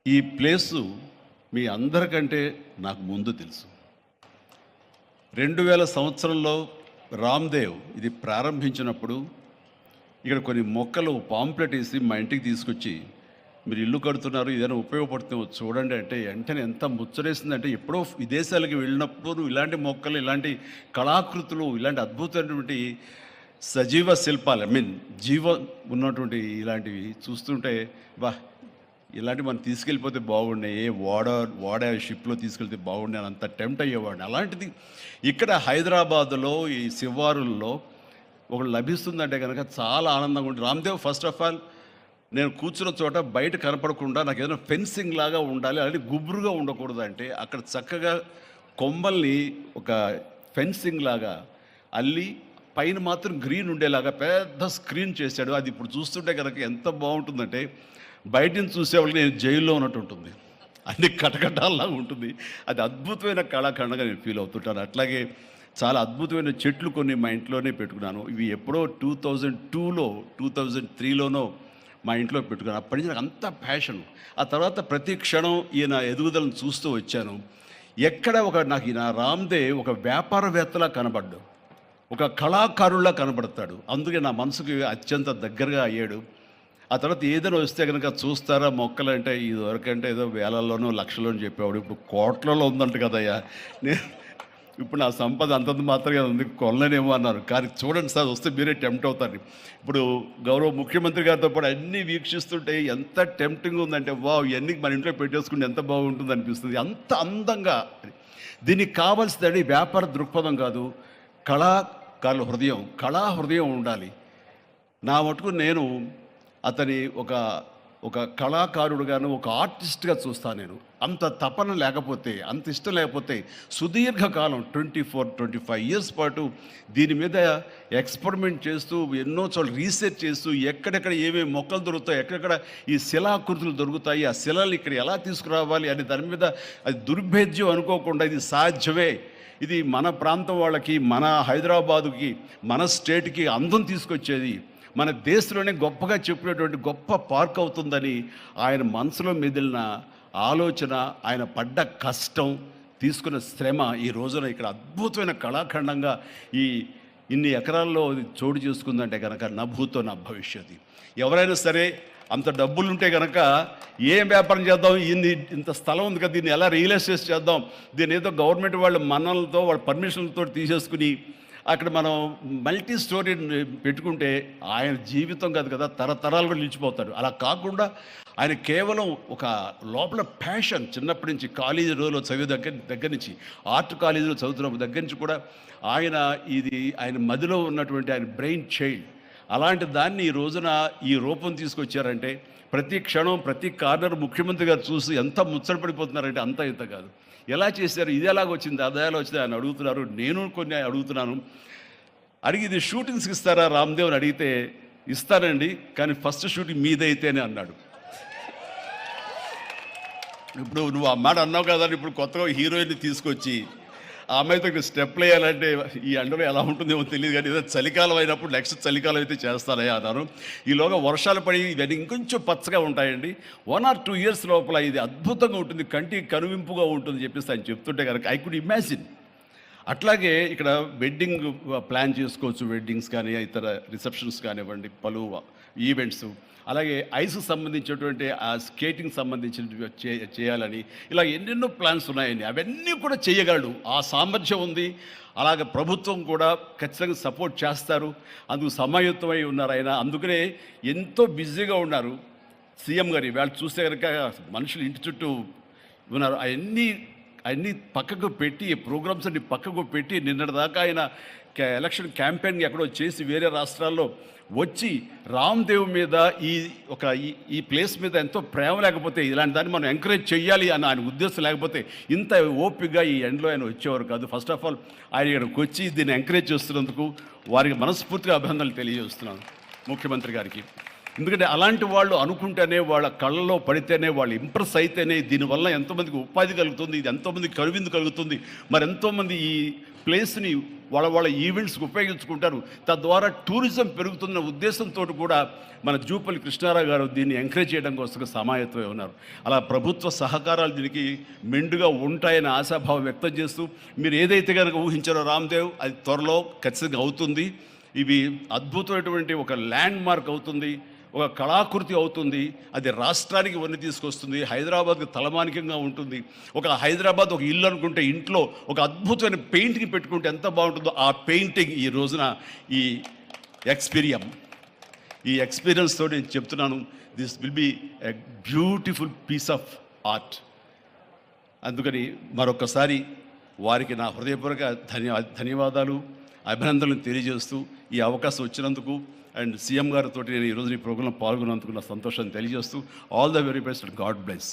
ఈ ప్లేసు మీ అందరికంటే నాకు ముందు తెలుసు. 2000 సంవత్సరంలో రామ్దేవ్ ఇది ప్రారంభించినప్పుడు ఇక్కడ కొన్ని మొక్కలు పాంప్లెట్ వేసి మా ఇంటికి తీసుకొచ్చి, మీరు ఇల్లు కడుతున్నారు, ఏదైనా ఉపయోగపడుతుందో చూడండి అంటే వెంటనే ఎంత ముచ్చరేసిందంటే, ఎప్పుడో విదేశాలకు వెళ్ళినప్పుడు ఇలాంటి మొక్కలు, ఇలాంటి కళాకృతులు, ఇలాంటి అద్భుతమైనటువంటి సజీవ శిల్పాలు, జీవం ఉన్నటువంటి ఇలాంటివి చూస్తుంటే ఇలాంటివి మనం తీసుకెళ్ళిపోతే బాగున్నాయి, వాడ షిప్లో తీసుకెళ్తే బాగుండే అని అంత టెంప్ట్ అయ్యేవాడిని. అలాంటిది ఇక్కడ హైదరాబాదులో ఈ శివారుల్లో ఒకటి లభిస్తుందంటే కనుక చాలా ఆనందంగా ఉంటుంది. రామ్దేవ్ ఫస్ట్ ఆఫ్ ఆల్ నేను కూర్చున్న చోట బయట కనపడకుండా నాకు ఏదైనా ఫెన్సింగ్ లాగా ఉండాలి, అలాంటి గుబురుగా ఉండకూడదు అంటే అక్కడ చక్కగా కొమ్మల్ని ఒక ఫెన్సింగ్ లాగా అల్లి పైన మాత్రం గ్రీన్ ఉండేలాగా పెద్ద స్క్రీన్ చేశాడు. అది ఇప్పుడు చూస్తుంటే కనుక ఎంత బాగుంటుందంటే బయట నుంచి చూసేవాళ్ళకి నేను జైల్లో ఉన్నట్టు ఉంటుంది, అన్ని కటకటాల్లాగా ఉంటుంది. అది అద్భుతమైన కళాఖండంగా నేను ఫీల్ అవుతుంటాను. అట్లాగే చాలా అద్భుతమైన చెట్లు కొన్ని మా ఇంట్లోనే పెట్టుకున్నాను. ఇవి ఎప్పుడో 2002లో 2003లోనో మా ఇంట్లో పెట్టుకున్నాను. అప్పటి నుంచి నాకు అంత ప్యాషన్. ఆ తర్వాత ప్రతి క్షణం ఈయన ఎదుగుదలను చూస్తూ వచ్చాను. ఎక్కడ నాకు ఈయన రామ్దేవ్ ఒక వ్యాపారవేత్తలా కనబడ్డాడు, ఒక కళాకారుల్లా కనబడతాడు. అందుకే నా మనసుకి అత్యంత దగ్గరగా అయ్యాడు. ఆ తర్వాత ఏదైనా వస్తే కనుక చూస్తారా మొక్కలు అంటే, ఇది వరకంటే ఏదో వేలల్లోనో లక్షల్లోనూ చెప్పేవాడు, ఇప్పుడు కోట్లలో ఉందంట కదయ్యా. నేను ఇప్పుడు నా సంపద అంతంత మాత్రమే ఉంది, కొనలేనేమో అన్నారు. కానీ చూడండి సార్, వస్తే మీరే టెంప్ట్ అవుతారు. ఇప్పుడు గౌరవ ముఖ్యమంత్రి గారితో పాటు అన్నీ వీక్షిస్తుంటే ఎంత టెంప్టింగ్ ఉందంటే, ఇవన్నీ మన ఇంట్లో పెట్టేసుకుంటే ఎంత బాగుంటుంది అనిపిస్తుంది. అంత అందంగా దీనికి కావాల్సిందండి వ్యాపార దృక్పథం కాదు, కళాకారుల హృదయం, కళా హృదయం ఉండాలి. నా మటుకు నేను అతని ఒక కళాకారుడుగాను, ఒక ఆర్టిస్ట్గా చూస్తాను. నేను అంత తపన లేకపోతే, అంత ఇష్టం లేకపోతే సుదీర్ఘకాలం 24-25 ఇయర్స్ పాటు దీని మీద ఎక్స్పెరిమెంట్ చేస్తూ, ఎన్నో చోట్ల రీసెర్చ్ చేస్తూ, ఎక్కడెక్కడ ఏమేమి మొక్కలు దొరుకుతాయి, ఎక్కడెక్కడ ఈ శిలాకృతులు దొరుకుతాయి, ఆ శిలలు ఇక్కడ ఎలా తీసుకురావాలి అని దాని మీద అది దుర్భేద్యం అనుకోకుండా ఇది సాధ్యమే, ఇది మన ప్రాంతం వాళ్ళకి, మన హైదరాబాదుకి, మన స్టేట్కి అందం తీసుకొచ్చేది, మన దేశంలోనే గొప్పగా చెప్పినటువంటి గొప్ప పార్క్ అవుతుందని ఆయన మనసులో మెదిలిన ఆలోచన, ఆయన పడ్డ కష్టం, తీసుకున్న శ్రమ ఈ రోజున ఇక్కడ అద్భుతమైన కళాఖండంగా ఇన్ని ఎకరాల్లో చోటు చేసుకుందంటే కనుక నా భూతో నా భవిష్యత్తు. ఎవరైనా సరే అంత డబ్బులుంటే కనుక ఏం వ్యాపారం చేద్దాం, ఇంత స్థలం ఉంది కదా, దీన్ని ఎలా రియల్ ఎస్టేట్ చేద్దాం, దీన్ని ఏదో గవర్నమెంట్ వాళ్ళ మన్నలతో వాళ్ళ పర్మిషన్లతో తీసేసుకుని అక్కడ మనం మల్టీ స్టోరీ పెట్టుకుంటే ఆయన జీవితం కాదు కదా, తరతరాలుగా నిలిచిపోతాడు. అలా కాకుండా ఆయన కేవలం ఒక లోపల ప్యాషన్, చిన్నప్పటి నుంచి కాలేజీ రోజులో చదివే దగ్గర నుంచి, ఆర్ట్ కాలేజీలో చదువుతున్న దగ్గర నుంచి కూడా ఆయన మదిలో ఉన్నటువంటి ఆయన బ్రెయిన్ చైల్డ్, అలాంటి దాన్ని ఈ రోజున ఈ రూపం తీసుకొచ్చారంటే ప్రతి క్షణం ప్రతి కార్నర్ ముఖ్యమంత్రి గారు చూసి ఎంత ముచ్చటపడిపోతున్నారంటే అంత ఇంత కాదు. ఎలా చేశారు, ఇది ఎలాగొచ్చింది, అది ఎలా వచ్చింది అని అడుగుతున్నారు. నేను కొన్ని అడుగుతున్నాను. అడిగి ఇది షూటింగ్స్కి ఇస్తారా రామ్దేవ్ అని అడిగితే, ఇస్తానండి కానీ ఫస్ట్ షూటింగ్ మీదైతేనే అన్నాడు. ఇప్పుడు నువ్వు ఆ మాట అన్నావు కదా, ఇప్పుడు కొత్తగా హీరోయిన్ని తీసుకొచ్చి ఆ అమ్మాయితో స్టెప్లు వేయాలంటే ఈ ఎండలో ఎలా ఉంటుందేమో తెలియదు, కానీ ఏదో చలికాలం అయినప్పుడు నెక్స్ట్ చలికాలం అయితే చేస్తానయ్యా అన్నాను. ఈలోగా వర్షాలు పడి ఇవన్నీ ఇంకొంచెం పచ్చగా ఉంటాయండి, 1 or 2 ఇయర్స్ లోపల ఇది అద్భుతంగా ఉంటుంది, కంటికి కనువింపుగా ఉంటుంది చెప్పేసి ఆయన చెప్తుంటే కనుక ఐ కుడ్ ఇమాజిన్. అట్లాగే ఇక్కడ వెడ్డింగ్ ప్లాన్ చేసుకోవచ్చు, వెడ్డింగ్స్ కానీ ఇతర రిసెప్షన్స్ కానివ్వండి, పలు ఈవెంట్స్, అలాగే ఐస్కి సంబంధించినటువంటి ఆ స్కేటింగ్ సంబంధించిన చేయాలని ఇలా ఎన్నెన్నో ప్లాన్స్ ఉన్నాయండి. అవన్నీ కూడా చేయగలడు, ఆ సామర్థ్యం ఉంది. అలాగే ప్రభుత్వం కూడా ఖచ్చితంగా సపోర్ట్ చేస్తారు, అందుకు సమాయుత్తమై ఉన్నారు ఆయన. అందుకనే ఎంతో బిజీగా ఉన్నారు సీఎం గారు. ఇవాళ చూస్తే కనుక మనుషులు ఇంటి చుట్టూ ఉన్నారు. అవన్నీ పక్కకు పెట్టి, ప్రోగ్రామ్స్ అన్ని పక్కకు పెట్టి, నిన్నటిదాకా ఆయన ఎలక్షన్ క్యాంపెయిన్ ఎక్కడో చేసి వేరే రాష్ట్రాల్లో వచ్చి రామ్దేవ్ మీద ఈ ప్లేస్ మీద ఎంతో ప్రేమ లేకపోతే, ఇలాంటి దాన్ని మనం ఎంకరేజ్ చేయాలి అని ఆయన ఉద్దేశం లేకపోతే ఇంత ఓపికగా ఈ ఎండ్లో ఆయన వచ్చేవారు కాదు. ఫస్ట్ ఆఫ్ ఆల్ ఆయన ఇక్కడికి వచ్చి దీన్ని ఎంకరేజ్ చేస్తున్నందుకు వారికి మనస్ఫూర్తిగా అభినందనలు తెలియజేస్తున్నాను ముఖ్యమంత్రి గారికి. ఎందుకంటే అలాంటి వాళ్ళు అనుకుంటేనే, వాళ్ళ కళ్ళలో పడితేనే, వాళ్ళు ఇంప్రెస్ అయితేనే దీనివల్ల ఎంతోమందికి ఉపాధి కలుగుతుంది, ఇది ఎంతోమందికి కనువిందు కలుగుతుంది, మరి ఎంతోమంది ఈ ప్లేస్ని వాళ్ళ ఈవెంట్స్కి ఉపయోగించుకుంటారు, తద్వారా టూరిజం పెరుగుతున్న ఉద్దేశంతో కూడా మన జూపల్లి కృష్ణారావు గారు దీన్ని ఎంకరేజ్ చేయడం కోసం సమాయత్తమై ఉన్నారు. అలా ప్రభుత్వ సహకారాలు దీనికి మెండుగా ఉంటాయని ఆశాభావం వ్యక్తం చేస్తూ, మీరు ఏదైతే కనుక ఊహించారో రామ్దేవ్, అది త్వరలో ఖచ్చితంగా అవుతుంది. ఇవి అద్భుతమైనటువంటి ఒక ల్యాండ్ మార్క్ అవుతుంది, ఒక కళాకృతి అవుతుంది. అది రాష్ట్రానికి వన్నీ తీసుకొస్తుంది, హైదరాబాద్కి తలమానికంగా ఉంటుంది. ఒక హైదరాబాద్ ఒక ఇల్లు అనుకుంటే ఇంట్లో ఒక అద్భుతమైన పెయింటింగ్ పెట్టుకుంటే ఎంత బాగుంటుందో, ఆ పెయింటింగ్ ఈ రోజున ఈ ఎక్స్పీరియన్స్ తోటి నేను చెప్తున్నాను, this will be a beautiful piece of art. అందుకని మరొకసారి వారికి నా హృదయపూర్వక ధన్యవాదాలు, అభినందనలు తెలియజేస్తూ ఈ అవకాశం వచ్చినందుకు అండ్ సీఎం గారితో నేను ఈరోజు ఈ ప్రోగ్రాంలో పాల్గొన్నందుకు నా సంతోషాన్ని తెలియజేస్తూ all the very best and God bless.